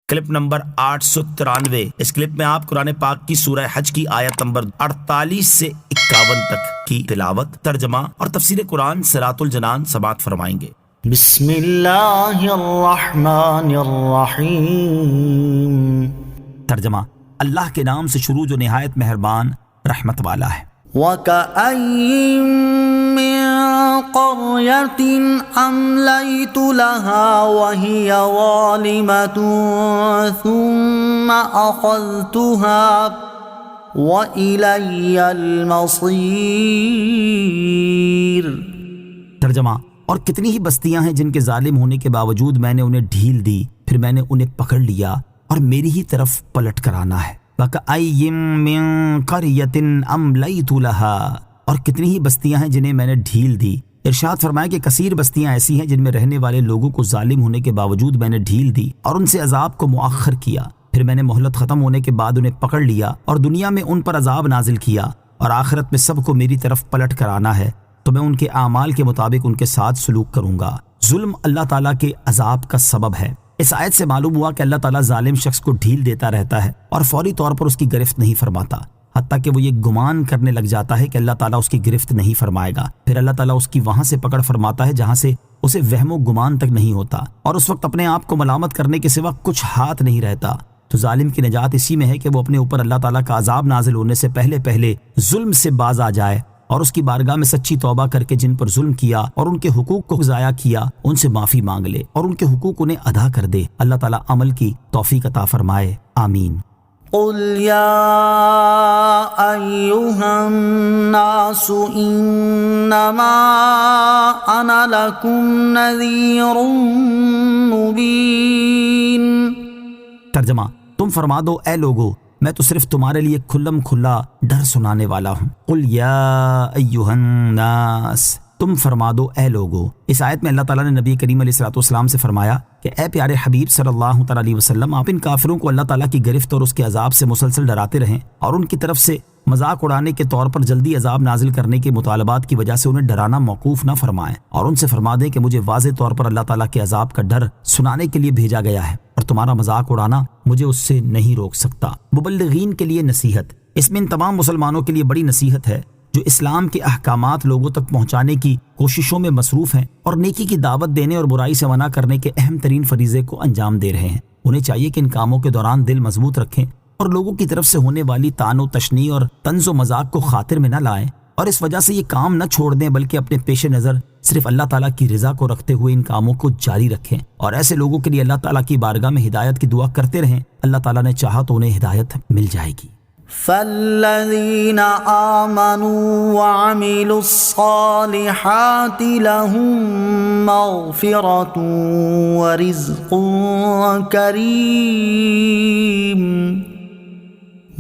Clip number 893۔ اس clip میں آپ قرآن پاک کی سورہ حج کی آیت نمبر 48 سے 51 تک کی تلاوت، ترجمہ اور تفسیر قرآن صراط الجنان سماعت فرمائیں گے۔ بسم اللہ الرحمن الرحیم۔ ترجمہ، اللہ کے نام سے شروع جو نہایت مہربان رحمت والا ہے۔ وَكَأَيِّن مِّن قَرْيَةٍ أَمْلَيْتُ لَهَا وَهِيَ ظَالِمَةٌ ثُمَّ أَخَذْتُهَا وَإِلَيَّ الْمَصِيرُ۔ ترجمہ، اور کتنی ہی بستیاں ہیں جن کے ظالم ہونے کے باوجود میں نے انہیں ڈھیل دی، پھر میں نے انہیں پکڑ لیا اور میری ہی طرف پلٹ کر آنا ہے۔ وَكَأَيِّن مِّن قَرْيَةٍ أَمْلَيْتُ لَهَا، اور کتنی ہی بستیاں ہیں جنہیں میں نے ڈھیل دی۔ ارشاد فرمایا کہ کثیر بستیاں ایسی ہیں جن میں رہنے والے لوگوں کو ظالم ہونے کے باوجود میں نے ڈھیل دی اور ان سے عذاب کو مؤخر کیا، پھر میں نے مہلت ختم ہونے کے بعد انہیں پکڑ لیا اور دنیا میں ان پر عذاب نازل کیا، اور آخرت میں سب کو میری طرف پلٹ کر آنا ہے تو میں ان کے اعمال کے مطابق ان کے ساتھ سلوک کروں گا۔ ظلم اللہ تعالیٰ کے عذاب کا سبب ہے۔ اس آیت سے معلوم ہوا کہ اللہ تعالیٰ ظالم شخص کو ڈھیل دیتا رہتا ہے اور فوری طور پر اس کی گرفت نہیں فرماتا، حتیٰ کہ وہ یہ گمان کرنے لگ جاتا ہے کہ اللہ تعالیٰ اس کی گرفت نہیں فرمائے گا۔ پھر اللہ تعالیٰ اس کی وہاں سے پکڑ فرماتا ہے جہاں سے اسے وہم و گمان تک نہیں ہوتا، اور اس وقت اپنے آپ کو ملامت کرنے کے سوا کچھ ہاتھ نہیں رہتا۔ تو ظالم کی نجات اسی میں ہے کہ وہ اپنے اوپر اللہ تعالیٰ کا عذاب نازل ہونے سے پہلے ظلم سے باز آ جائے اور اس کی بارگاہ میں سچی توبہ کر کے جن پر ظلم کیا اور ان کے حقوق کو ضائع کیا ان سے معافی مانگ لے اور ان کے حقوق انہیں ادا کر دے۔ اللہ تعالیٰ عمل کی توفیق عطا فرمائے، آمین۔ قل یا ایہا الناس انما انا لکم نذیر مبین۔ ترجمہ، تم فرما دو اے لوگو میں تو صرف تمہارے لیے کھلم کھلا ڈر سنانے والا ہوں۔ قل یا ایہا الناس، تم فرما دو اے لوگو۔ اس آیت میں اللہ تعالیٰ نے نبی کریم علیہ الصلوۃ سے فرمایا کہ اے پیارے حبیب صلی اللہ تعالیٰ علیہ وسلم، آپ ان کافروں کو اللہ تعالیٰ کی گرفت اور اس کے عذاب سے مسلسل ڈراتے رہیں اور ان کی طرف سے مذاق اڑانے کے طور پر جلدی عذاب نازل کرنے کے مطالبات کی وجہ سے انہیں ڈرانا موقوف نہ فرمائیں، اور ان سے فرما دیں کہ مجھے واضح طور پر اللہ تعالیٰ کے عذاب کا ڈر سنانے کے لیے بھیجا گیا ہے، اور تمہارا مذاق اڑانا مجھے اس سے نہیں روک سکتا۔ مبلغین کے لیے نصیحت، اس میں ان تمام مسلمانوں کے لیے بڑی نصیحت ہے جو اسلام کے احکامات لوگوں تک پہنچانے کی کوششوں میں مصروف ہیں اور نیکی کی دعوت دینے اور برائی سے منع کرنے کے اہم ترین فریضے کو انجام دے رہے ہیں۔ انہیں چاہیے کہ ان کاموں کے دوران دل مضبوط رکھیں اور لوگوں کی طرف سے ہونے والی طعن و تشنیع اور طنز و مذاق کو خاطر میں نہ لائیں، اور اس وجہ سے یہ کام نہ چھوڑ دیں بلکہ اپنے پیش نظر صرف اللہ تعالیٰ کی رضا کو رکھتے ہوئے ان کاموں کو جاری رکھیں، اور ایسے لوگوں کے لیے اللہ تعالیٰ کی بارگاہ میں ہدایت کی دعا کرتے رہیں۔ اللہ تعالیٰ نے چاہا تو انہیں ہدایت مل جائے گی۔ فالذین آمنوا وعملوا الصالحات لهم مغفرۃ ورزق کریم،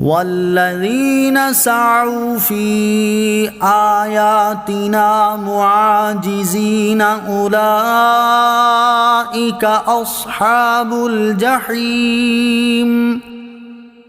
والذین سعوا فی آیاتنا معاجزین اولئک اصحاب الجحیم۔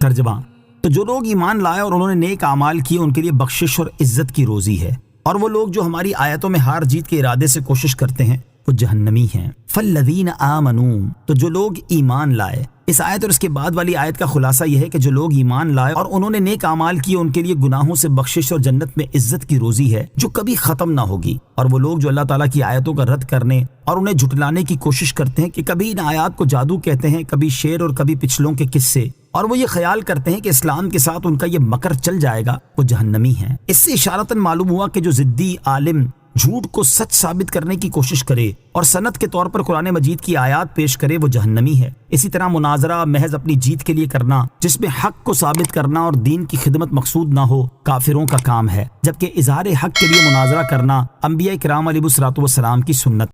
ترجمہ، تو جو لوگ ایمان لائے اور انہوں نے نیک اعمال کیے ان کے لیے بخشش اور عزت کی روزی ہے، اور وہ لوگ جو ہماری آیتوں میں ہار جیت کے ارادے سے کوشش کرتے ہیں وہ جہنمی ہیں۔ فالذین آمنوا، تو جو لوگ ایمان لائے۔ اس آیت اور اس کے بعد والی آیت کا خلاصہ یہ ہے کہ جو لوگ ایمان لائے اور انہوں نے نیک اعمال کیے ان کے لیے گناہوں سے بخشش اور جنت میں عزت کی روزی ہے جو کبھی ختم نہ ہوگی، اور وہ لوگ جو اللہ تعالیٰ کی آیتوں کا رد کرنے اور انہیں جھٹلانے کی کوشش کرتے ہیں کہ کبھی ان آیات کو جادو کہتے ہیں، کبھی شعر اور کبھی پچھلوں کے قصے، اور وہ یہ خیال کرتے ہیں کہ اسلام کے ساتھ ان کا یہ مکر چل جائے گا، وہ جہنمی ہیں۔ اس سے اشارتاً معلوم ہوا کہ جو ضدی عالم جھوٹ کو سچ ثابت کرنے کی کوشش کرے اور سند کے طور پر قرآن مجید کی آیات پیش کرے وہ جہنمی ہے۔ اسی طرح مناظرہ محض اپنی جیت کے لیے کرنا جس میں حق کو ثابت کرنا اور دین کی خدمت مقصود نہ ہو کافروں کا کام ہے، جبکہ اظہار حق کے لیے مناظرہ کرنا انبیاء کرام علیہ الصلوۃ والسلام کی سنت